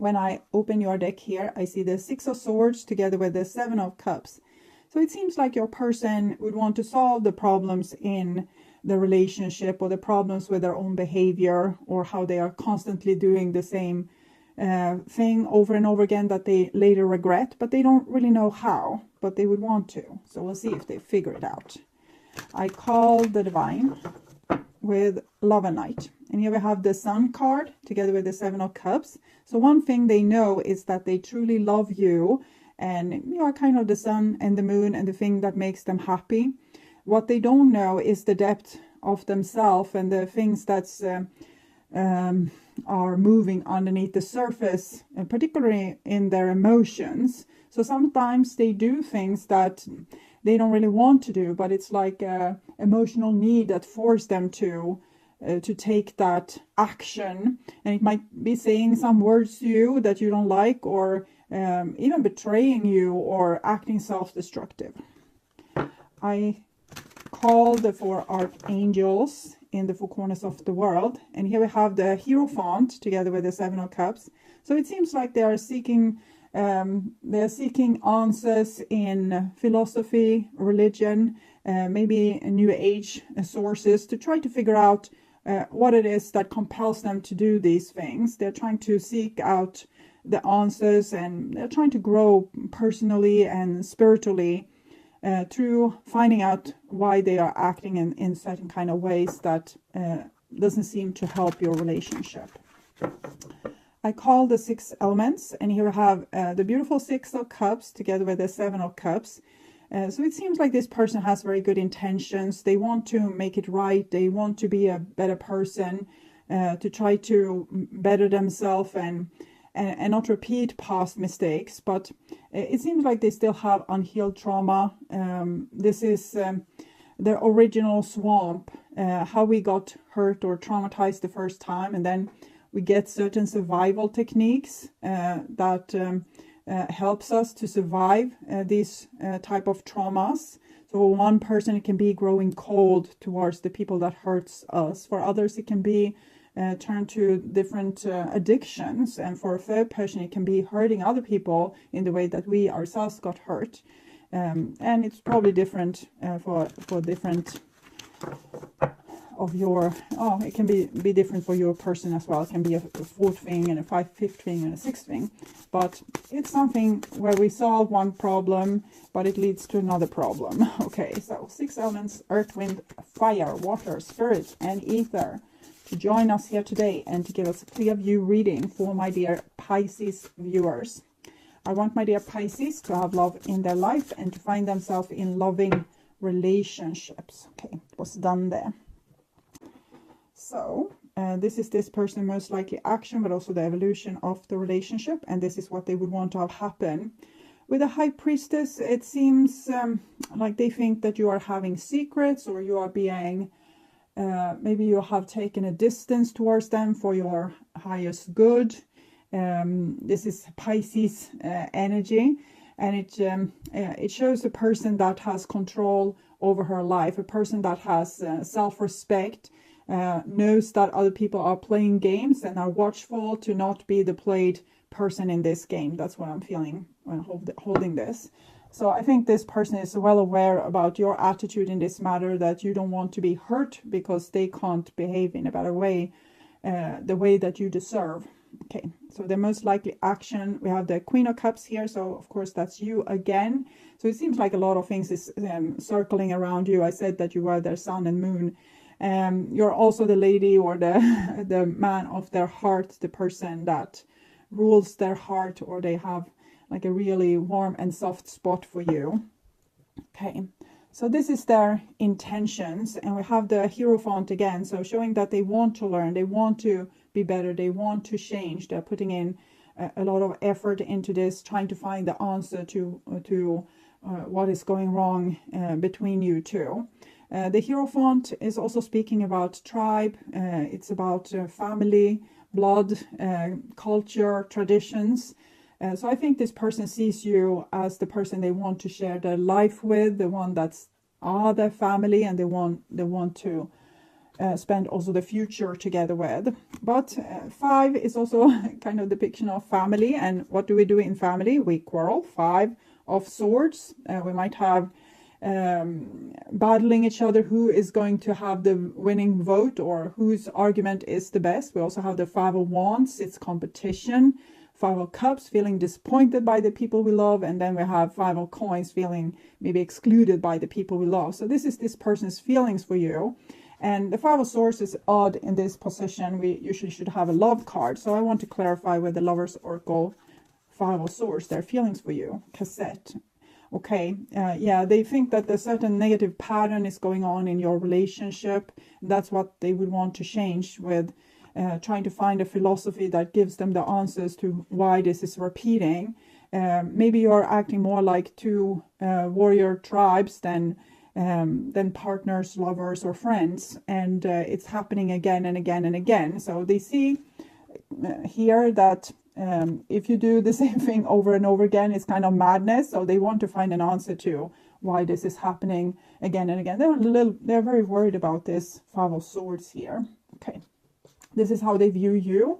when I open your deck here, I see the Six of Swords together with the Seven of Cups. So it seems like your person would want to solve the problems in the relationship, or the problems with their own behavior, or how they are constantly doing the same thing over and over again that they later regret, but they don't really know how, but they would want to. So we'll see if they figure it out. I call the Divine with Love and Light. And here we have the Sun card together with the Seven of Cups. So one thing they know is that they truly love you, and you are kind of the sun and the moon and the thing that makes them happy. What they don't know is the depth of themselves and the things that's are moving underneath the surface, and particularly in their emotions. So sometimes they do things that they don't really want to do, but it's like a emotional need that forces them to take that action. And it might be saying some words to you that you don't like, or even betraying you, or acting self-destructive. I call the four archangels in the four corners of the world, and here we have the Hierophant together with the Seven of Cups. So it seems like they are seeking answers in philosophy, religion, maybe New Age sources, to try to figure out what it is that compels them to do these things. They're trying to seek out the answers, and they're trying to grow personally and spiritually through finding out why they are acting in certain kind of ways that doesn't seem to help your relationship. I call the six elements, and here we have the beautiful Six of Cups together with the Seven of Cups. So it seems like this person has very good intentions. They want to make it right. They want to be a better person, to try to better themselves and not repeat past mistakes. But it seems like they still have unhealed trauma. This is the original swamp, how we got hurt or traumatized the first time, and then we get certain survival techniques that helps us to survive these type of traumas. So one person, it can be growing cold towards the people that hurts us. For others, it can be turn to different addictions, and for a third person it can be hurting other people in the way that we ourselves got hurt, and it's probably different for different of your it can be different for your person as well. It can be a fourth thing and a fifth thing and a sixth thing, but it's something where we solve one problem but it leads to another problem. Okay, so six elements: earth, wind, fire, water, spirit and ether, to join us here today and to give us a clear view reading for my dear Pisces viewers. I want my dear Pisces to have love in their life and to find themselves in loving relationships. Okay, it was done there. So this is this person most likely action, but also the evolution of the relationship, and this is what they would want to have happen. With a High Priestess, it seems like they think that you are having secrets, or you are being maybe you have taken a distance towards them for your highest good. This is Pisces energy, and it shows a person that has control over her life, a person that has self-respect, knows that other people are playing games and are watchful to not be the played person in this game. That's what I'm feeling when holding this. So I think this person is well aware about your attitude in this matter, that you don't want to be hurt because they can't behave in a better way, the way that you deserve. Okay, so the most likely action, we have the Queen of Cups here. So of course that's you again. So it seems like a lot of things is circling around you. I said that you were their sun and moon. You're also the lady or the man of their heart, the person that rules their heart, or they have like a really warm and soft spot for you. Okay, so this is their intentions, and we have the Hierophant again, so showing that they want to learn, they want to be better, they want to change. They're putting in a lot of effort into this, trying to find the answer to what is going wrong between you two. The Hierophant is also speaking about tribe. It's about family, blood, culture, traditions. So I think this person sees you as the person they want to share their life with, the one that's their family, and they want to spend also the future together with. But 5 is also kind of depiction of family. And what do we do in family? We quarrel. 5 of Swords. We might have battling each other, who is going to have the winning vote or whose argument is the best. We also have the 5 of Wands. It's competition. 5 of Cups, feeling disappointed by the people we love. And then we have 5 of Coins, feeling maybe excluded by the people we love. So this is this person's feelings for you. And the 5 of Swords is odd in this position. We usually should have a love card. So I want to clarify with the Lovers Oracle 5 of Swords, their feelings for you. Cassette. Okay, yeah, they think that a certain negative pattern is going on in your relationship. That's what they would want to change with trying to find a philosophy that gives them the answers to why this is repeating. Maybe you're acting more like 2 warrior tribes than partners, lovers, or friends, and it's happening again and again and again. So they see here that if you do the same thing over and over again, it's kind of madness. So they want to find an answer to why this is happening again and again. They're very worried about this 5 of Swords here. Okay. This is how they view you,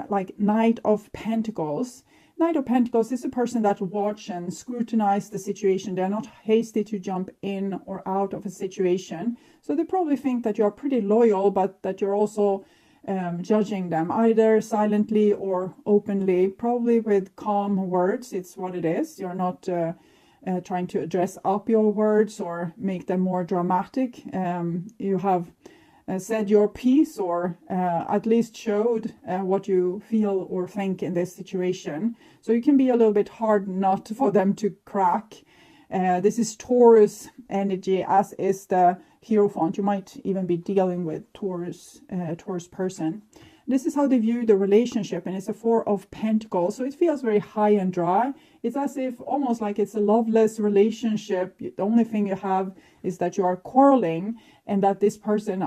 like Knight of Pentacles. Knight of Pentacles is a person that watch and scrutinize the situation. They're not hasty to jump in or out of a situation. So they probably think that you're pretty loyal, but that you're also judging them, either silently or openly, probably with calm words. It's what it is. You're not trying to dress up your words or make them more dramatic. You have said your piece, or at least showed what you feel or think in this situation. So you can be a little bit hard not for them to crack. This is Taurus energy, as is the Hierophant. You might even be dealing with Taurus person. This is how they view the relationship, and it's a 4 of Pentacles. So it feels very high and dry. It's as if almost like it's a loveless relationship. The only thing you have is that you are quarreling, and that this person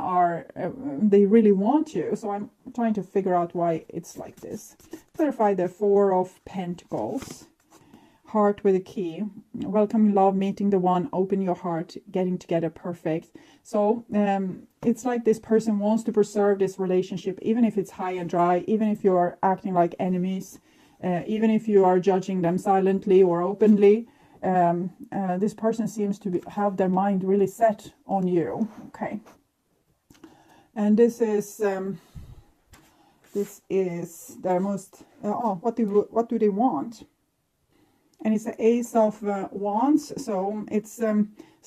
they really want you. So I'm trying to figure out why it's like this. Clarify the 4 of Pentacles. Heart with a key. Welcome, love, meeting the one, open your heart, getting together, perfect. So it's like this person wants to preserve this relationship, even if it's high and dry, even if you're acting like enemies, even if you are judging them silently or openly. This person seems to have their mind really set on you. Okay. And this is their most, what do they want? And it's an Ace of Wands. So it's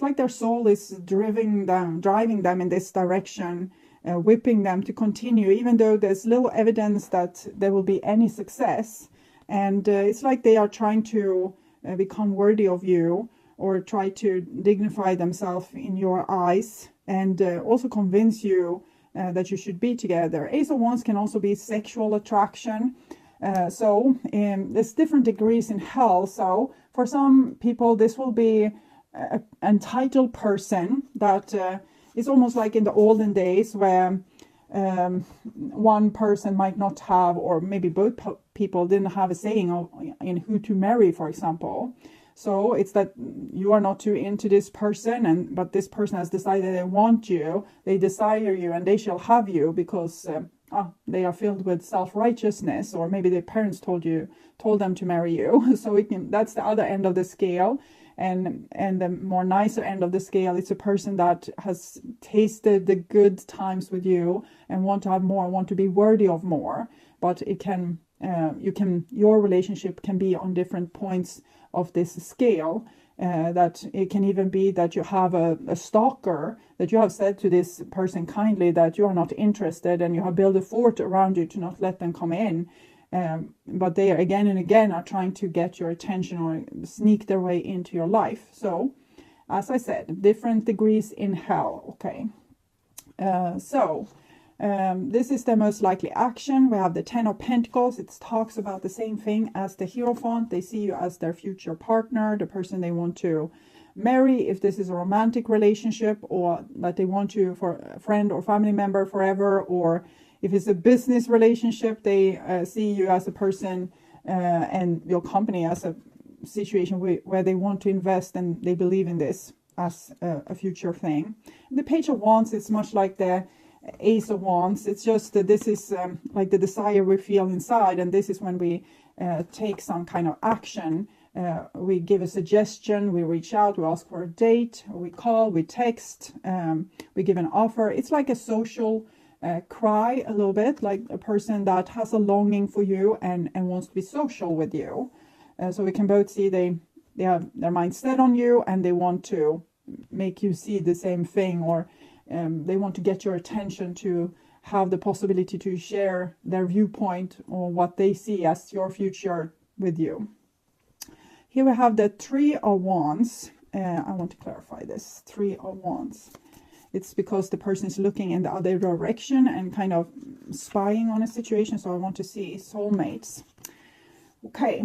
like their soul is driving them in this direction, whipping them to continue, even though there's little evidence that there will be any success. And it's like they are trying to become worthy of you, or try to dignify themselves in your eyes, and also convince you that you should be together. Ace of Wands can also be sexual attraction. So there's different degrees in hell. So for some people, this will be an entitled person that is almost like in the olden days, where one person might not have, or maybe both people didn't have a saying in who to marry, for example. So it's that you are not too into this person, but this person has decided they want you, they desire you, and they shall have you because they are filled with self-righteousness, or maybe their parents told them to marry you. So that's the other end of the scale. And the more nicer end of the scale, it's a person that has tasted the good times with you and want to have more, want to be worthy of more. But your relationship can be on different points of this scale. That it can even be that you have a stalker, that you have said to this person kindly that you are not interested, and you have built a fort around you to not let them come in. But they again and again are trying to get your attention or sneak their way into your life. So, as I said, different degrees in hell. Okay. This is the most likely action. We have the 10 of Pentacles. It talks about the same thing as the Hierophant. They see you as their future partner, the person they want to marry, if this is a romantic relationship, or that they want you for a friend or family member forever, or if it's a business relationship, they see you as a person and your company as a situation where they want to invest and they believe in this. as a future thing. The Page of Wands is much like the Ace of Wands. It's just that this is like the desire we feel inside, and this is when we take some kind of action. We give a suggestion, we reach out, we ask for a date, we call, we text, we give an offer. It's like a social cry, a little bit, like a person that has a longing for you and wants to be social with you. So we can both see they have their mind set on you, and they want to make you see the same thing, or they want to get your attention to have the possibility to share their viewpoint or what they see as your future with you. Here we have the Three of Wands. I want to clarify this. Three of Wands. It's because the person is looking in the other direction and kind of spying on a situation. So I want to see soulmates. Okay.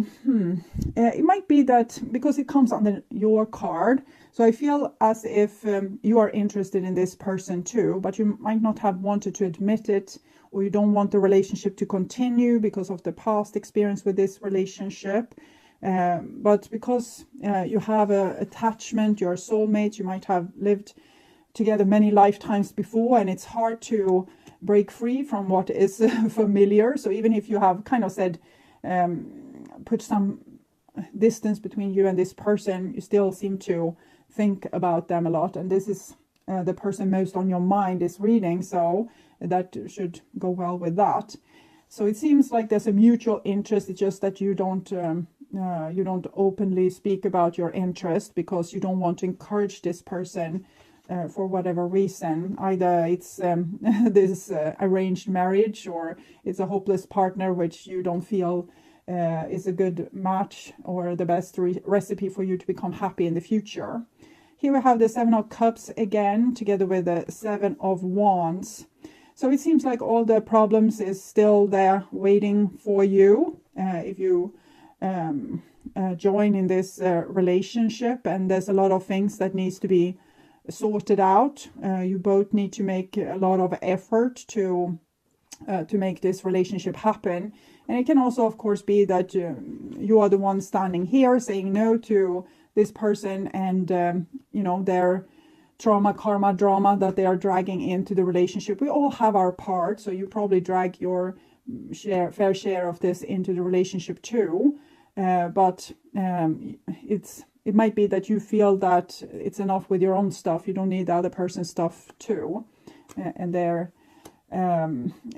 It might be that because it comes under your card. So I feel as if you are interested in this person too, but you might not have wanted to admit it, or you don't want the relationship to continue because of the past experience with this relationship. But because you have an attachment, you're a soulmate, you might have lived together many lifetimes before, and it's hard to break free from what is familiar. So even if you have kind of said, put some distance between you and this person, you still seem to think about them a lot. And this is the person most on your mind is reading, so that should go well with that. So it seems like there's a mutual interest. It's just that you don't openly speak about your interest because you don't want to encourage this person for whatever reason. Either it's this arranged marriage, or it's a hopeless partner which you don't feel is a good match or the best recipe for you to become happy in the future. Here we have the Seven of Cups again, together with the Seven of Wands. So it seems like all the problems is still there waiting for you if you join in this relationship, and there's a lot of things that needs to be sorted out. You both need to make a lot of effort to make this relationship happen. And it can also, of course, be that you are the one standing here saying no to this person, and their trauma, karma, drama that they are dragging into the relationship. We all have our part, so you probably drag your fair share of this into the relationship too. But it might be that you feel that it's enough with your own stuff. You don't need the other person's stuff too. And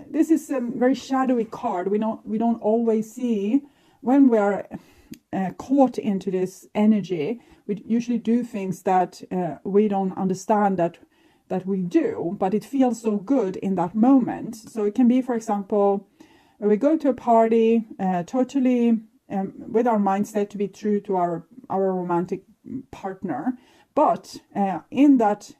this is a very shadowy card. We don't always see when we are caught into this energy. We usually do things that we don't understand that we do, but it feels so good in that moment. So it can be, for example, we go to a party totally with our mindset to be true to our romantic partner, but in that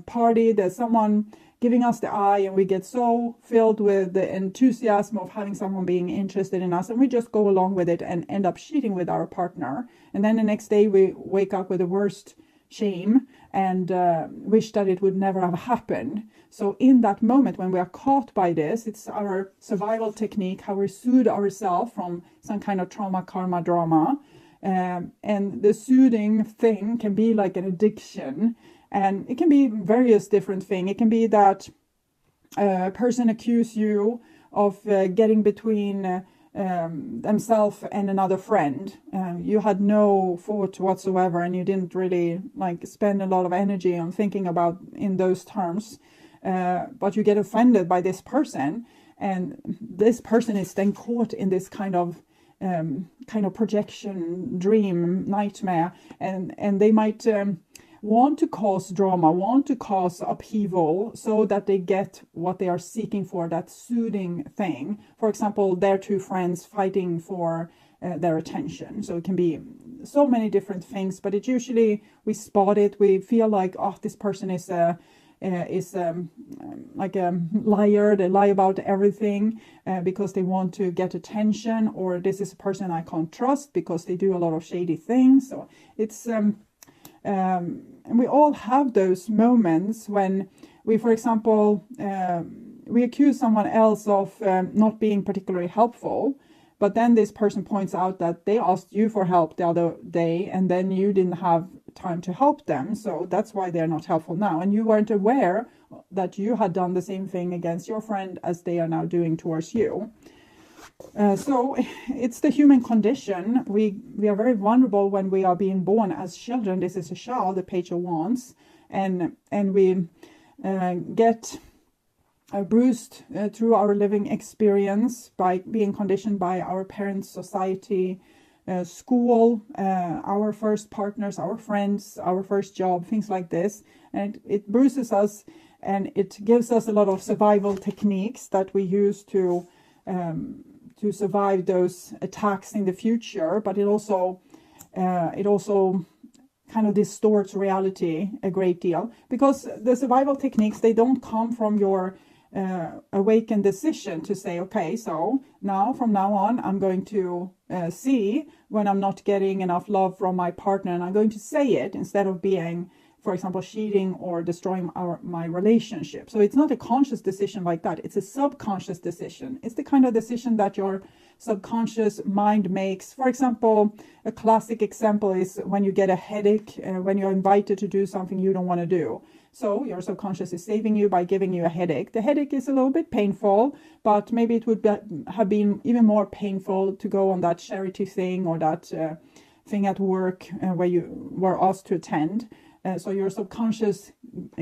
party there's someone giving us the eye, and we get so filled with the enthusiasm of having someone being interested in us, and we just go along with it and end up cheating with our partner. And then the next day we wake up with the worst shame and wish that it would never have happened. So in that moment when we are caught by this, it's our survival technique, how we soothe ourselves from some kind of trauma, karma, drama. And the soothing thing can be like an addiction, and it can be various different things. It can be that a person accuses you of getting between themselves and another friend. You had no thought whatsoever, and you didn't really spend a lot of energy on thinking about in those terms. But you get offended by this person, and this person is then caught in this kind of projection, dream, nightmare, and they might want to cause drama, want to cause upheaval, so that they get what they are seeking for, that soothing thing. For example, their two friends fighting for their attention. So it can be so many different things, but it usually, we spot it, we feel like, oh, this person is like a liar. They lie about everything because they want to get attention, or this is a person I can't trust because they do a lot of shady things. So it's and we all have those moments when we, for example, we accuse someone else of not being particularly helpful, But then this person points out that they asked you for help the other day, and then you didn't have time to help them. So that's why they're not helpful now. And you weren't aware that you had done the same thing against your friend as they are now doing towards you. So it's the human condition. We are very vulnerable when we are being born as children. This is a child, the Page of Wands, and we get bruised through our living experience by being conditioned by our parents, society, school, our first partners, our friends, our first job, things like this. And it bruises us, and it gives us a lot of survival techniques that we use to survive those attacks in the future. But it also kind of distorts reality a great deal, because the survival techniques, they don't come from your awakened decision to say, okay, so now from now on I'm going to see when I'm not getting enough love from my partner, and I'm going to say it instead of being, for example, cheating or destroying my relationship. So it's not a conscious decision like that. It's a subconscious decision. It's the kind of decision that your subconscious mind makes. For example, a classic example is when you get a headache, when you're invited to do something you don't want to do. So your subconscious is saving you by giving you a headache. The headache is a little bit painful, but maybe it would have been even more painful to go on that charity thing or that thing at work where you were asked to attend. So your subconscious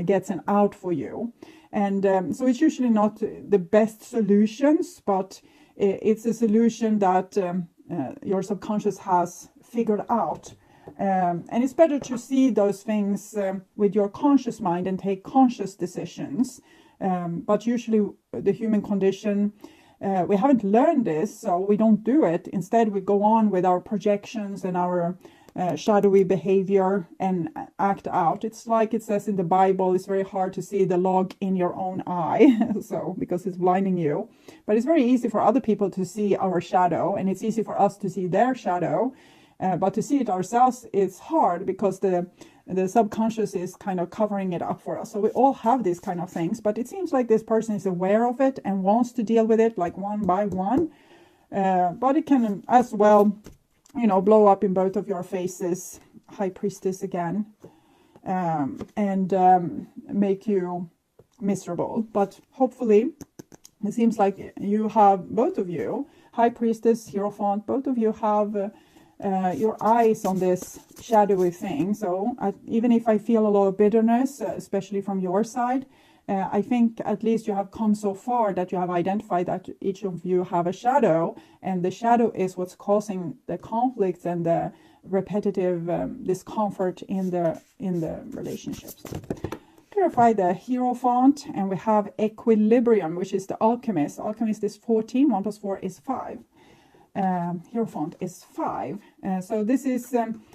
gets an out for you. And so it's usually not the best solutions, but it's a solution that your subconscious has figured out. And it's better to see those things with your conscious mind and take conscious decisions. But usually the human condition, we haven't learned this, so we don't do it. Instead, we go on with our projections and our shadowy behavior and act out. It's like it says in the Bible, it's very hard to see the log in your own eye, so because it's blinding you. But it's very easy for other people to see our shadow, and it's easy for us to see their shadow. But to see it ourselves is hard, because the subconscious is kind of covering it up for us. So we all have these kind of things, but it seems like this person is aware of it and wants to deal with it like one by one. But it can as well, blow up in both of your faces, High Priestess again, and make you miserable. But hopefully, it seems like you have, both of you, High Priestess, Hierophant, both of you have your eyes on this shadowy thing. So even if I feel a lot of bitterness, especially from your side, I think at least you have come so far that you have identified that each of you have a shadow, and the shadow is what's causing the conflicts and the repetitive discomfort in the relationships. Clarify the Hierophant, and we have Equilibrium, which is the Alchemist. Alchemist is 14, 1 plus 4 is 5. Hierophant is 5. So this is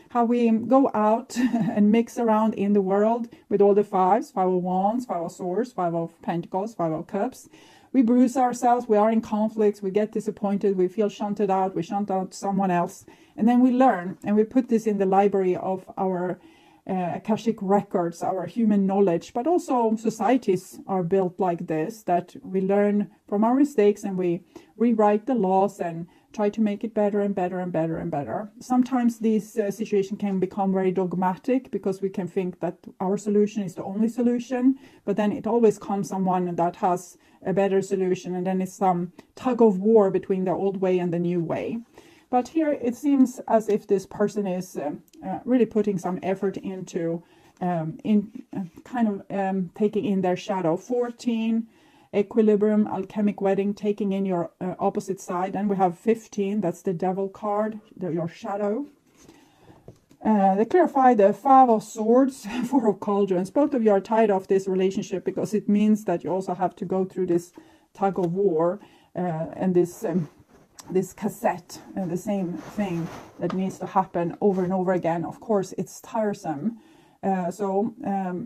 how we go out and mix around in the world with all the 5s, 5 of Wands, 5 of Swords, 5 of Pentacles, 5 of Cups. We bruise ourselves, we are in conflicts, we get disappointed, we feel shunted out, we shunt out someone else. And then we learn, and we put this in the library of our Akashic records, our human knowledge. But also societies are built like this, that we learn from our mistakes and we rewrite the laws and try to make it better and better and better and better. Sometimes these situations can become very dogmatic, because we can think that our solution is the only solution, but then it always comes someone that has a better solution, and then it's some tug of war between the old way and the new way. But here it seems as if this person is really putting some effort into taking in their shadow. 14, Equilibrium, Alchemic Wedding, taking in your opposite side. And we have 15, that's the Devil card, your shadow. They clarify the 5 of Swords, 4 of Cauldrons. Both of you are tied off this relationship, because it means that you also have to go through this tug of war and this cassette, the same thing that needs to happen over and over again. Of course, it's tiresome. So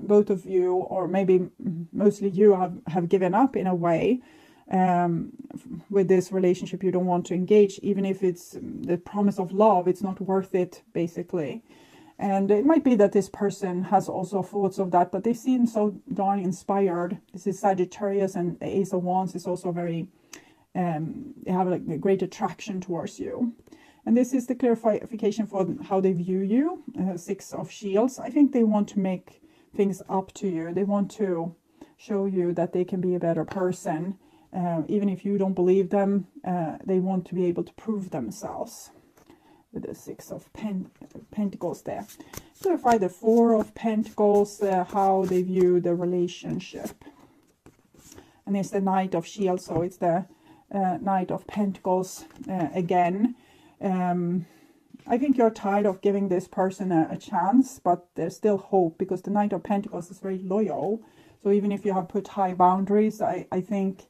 both of you, or maybe mostly you, have given up in a way with this relationship. You don't want to engage, even if it's the promise of love. It's not worth it, basically. And it might be that this person has also thoughts of that, but they seem so darn inspired. This is Sagittarius, and the Ace of Wands is also very they have like a great attraction towards you. And this is the clarification for how they view you. Six of Shields. I think they want to make things up to you. They want to show you that they can be a better person. Even if you don't believe them, they want to be able to prove themselves. With the Six of Pentacles there. Clarify the Four of Pentacles, how they view the relationship. And it's the Knight of Shields, so it's the Knight of Pentacles again. I think you're tired of giving this person a chance, but there's still hope, because the Knight of Pentacles is very loyal. So even if you have put high boundaries, I think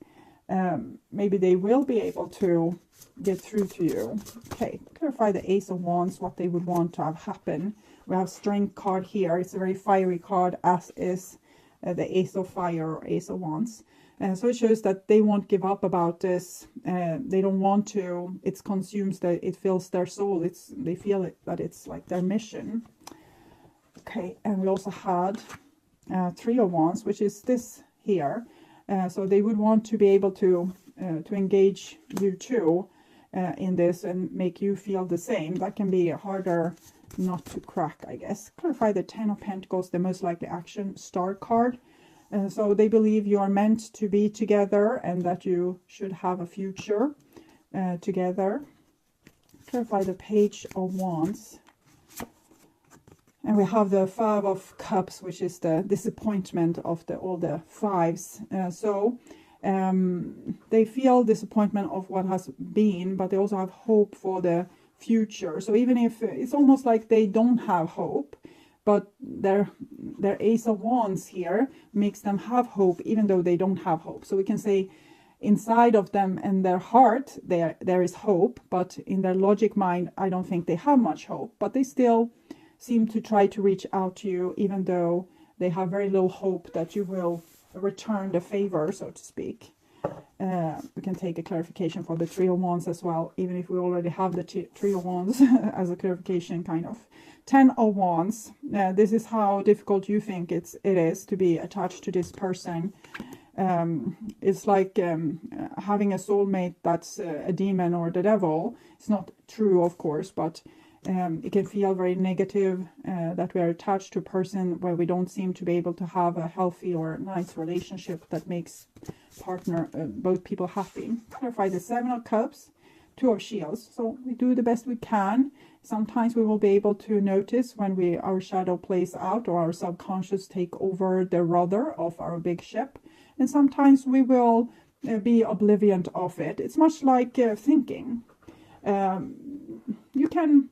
maybe they will be able to get through to you. Okay, clarify the Ace of Wands, what they would want to have happen. We have Strength card here. It's a very fiery card, as is the Ace of Fire or Ace of Wands. So it shows that they won't give up about this. They don't want to. It consumes it fills their soul. They feel that it's like their mission. Okay, and we also had Three of Wands, which is this here. So they would want to be able to engage you too in this and make you feel the same. That can be harder not to crack, I guess. Clarify the Ten of Pentacles, the most likely action star card. So they believe you are meant to be together and that you should have a future together. Clarify the Page of Wands. And we have the Five of Cups, which is the disappointment of all the fives. So they feel disappointment of what has been, but they also have hope for the future. So even if it's almost like they don't have hope, but their Ace of Wands here makes them have hope, even though they don't have hope. So we can say inside of them and their heart, there is hope, but in their logic mind, I don't think they have much hope. But they still seem to try to reach out to you, even though they have very little hope that you will return the favor, so to speak. We can take a clarification for the Three of Wands as well, even if we already have the Three of Wands as a clarification, kind of. Ten of Wands. This is how difficult you think it is to be attached to this person. It's like having a soulmate that's a demon or the devil. It's not true, of course, but it can feel very negative that we are attached to a person where we don't seem to be able to have a healthy or nice relationship that makes both people happy. Clarify the Seven of Cups, Two of Shields. So we do the best we can. Sometimes we will be able to notice when our shadow plays out or our subconscious take over the rudder of our big ship. And sometimes we will be oblivious of it. It's much like thinking. You can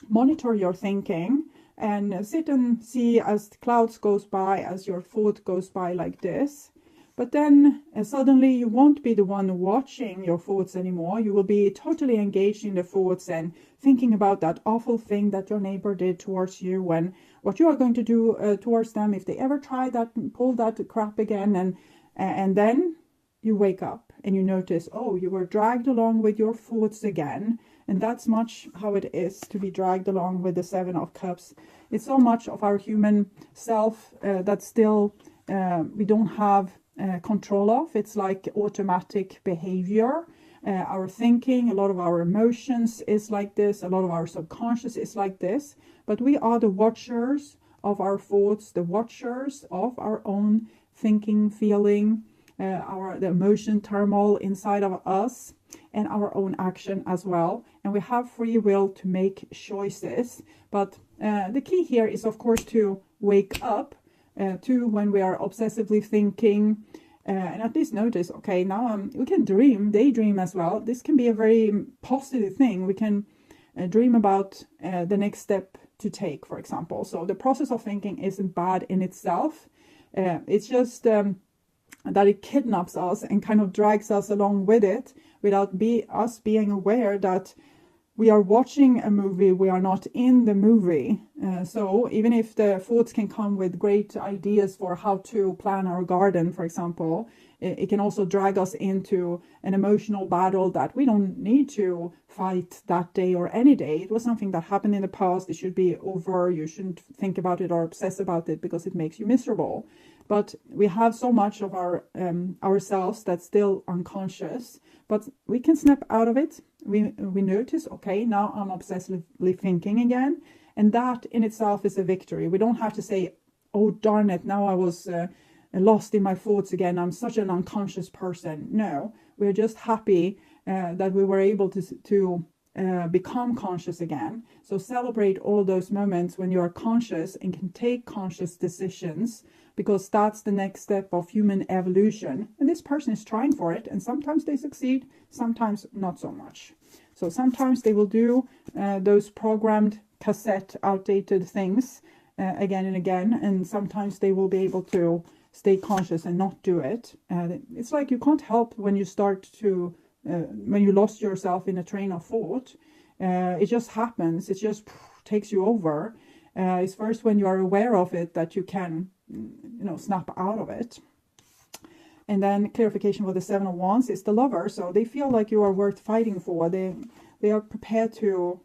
monitor your thinking and sit and see as the clouds goes by, as your thought goes by like this. But then suddenly you won't be the one watching your thoughts anymore. You will be totally engaged in the thoughts and thinking about that awful thing that your neighbor did towards you, and what you are going to do towards them if they ever try that and pull that crap again. And then you wake up and you notice, oh, you were dragged along with your thoughts again. And that's much how it is to be dragged along with the Seven of Cups. It's so much of our human self that still we don't have control of. It's like automatic behavior. Our thinking, a lot of our emotions is like this. A lot of our subconscious is like this. But we are the watchers of our thoughts, the watchers of our own thinking, feeling, the emotion turmoil inside of us, and our own action as well. And we have free will to make choices. But the key here is, of course, to wake up to when we are obsessively thinking, and at least notice, okay, now we can daydream as well. This can be a very positive thing. We can dream about the next step to take, for example. So the process of thinking isn't bad in itself. It's just that it kidnaps us and kind of drags us along with it without us being aware that we are watching a movie, we are not in the movie. So even if the thoughts can come with great ideas for how to plan our garden, for example, it can also drag us into an emotional battle that we don't need to fight that day or any day. It was something that happened in the past. It should be over. You shouldn't think about it or obsess about it because it makes you miserable. but we have so much of our ourselves that's still unconscious, but we can snap out of it. We notice, okay, now I'm obsessively thinking again, and that in itself is a victory. We don't have to say, oh darn it, now I was lost in my thoughts again, I'm such an unconscious person. No, we're just happy that we were able to become conscious again. So celebrate all those moments when you are conscious and can take conscious decisions, because that's the next step of human evolution. And this person is trying for it, and sometimes they succeed, sometimes not so much. So sometimes they will do those programmed cassette outdated things again and again, and sometimes they will be able to stay conscious and not do it. It's like you can't help when you start to when you lost yourself in a train of thought. It just happens. It just takes you over. It's first when you are aware of it that you can, snap out of it. And then clarification for the Seven of Wands is the Lover. So they feel like you are worth fighting for. They are prepared to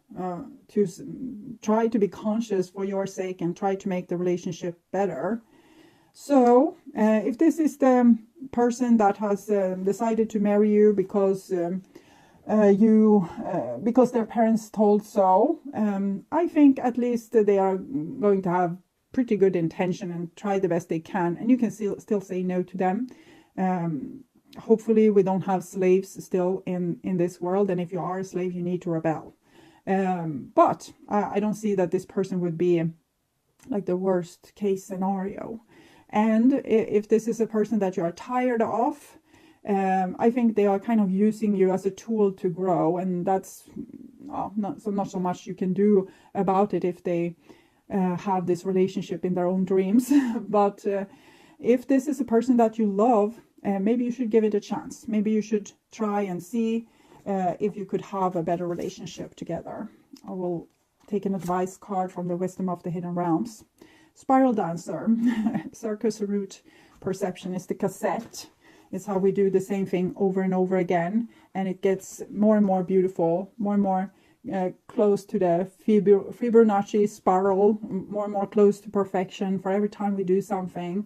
try to be conscious for your sake and try to make the relationship better. So if this is the person that has decided to marry you because because their parents told so, I think at least they are going to have pretty good intention and try the best they can, and you can still say no to them. Hopefully we don't have slaves still in this world, and if you are a slave you need to rebel. But I don't see that this person would be like the worst case scenario. And if this is a person that you are tired of, I think they are kind of using you as a tool to grow, and that's not so much you can do about it if they have this relationship in their own dreams. But if this is a person that you love, maybe you should give it a chance. Maybe you should try and see if you could have a better relationship together. I will take an advice card from the Wisdom of the Hidden Realms. Spiral Dancer, Circus Route Perception is the cassette. It's how we do the same thing over and over again, and it gets more and more beautiful, more and more close to the Fibonacci spiral, more and more close to perfection. For every time we do something,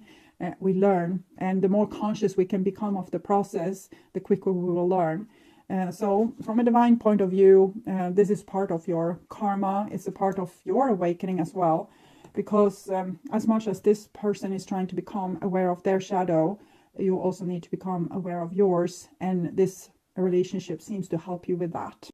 we learn, and the more conscious we can become of the process, the quicker we will learn. So from a divine point of view, this is part of your karma. It's a part of your awakening as well. Because as much as this person is trying to become aware of their shadow, you also need to become aware of yours. And this relationship seems to help you with that.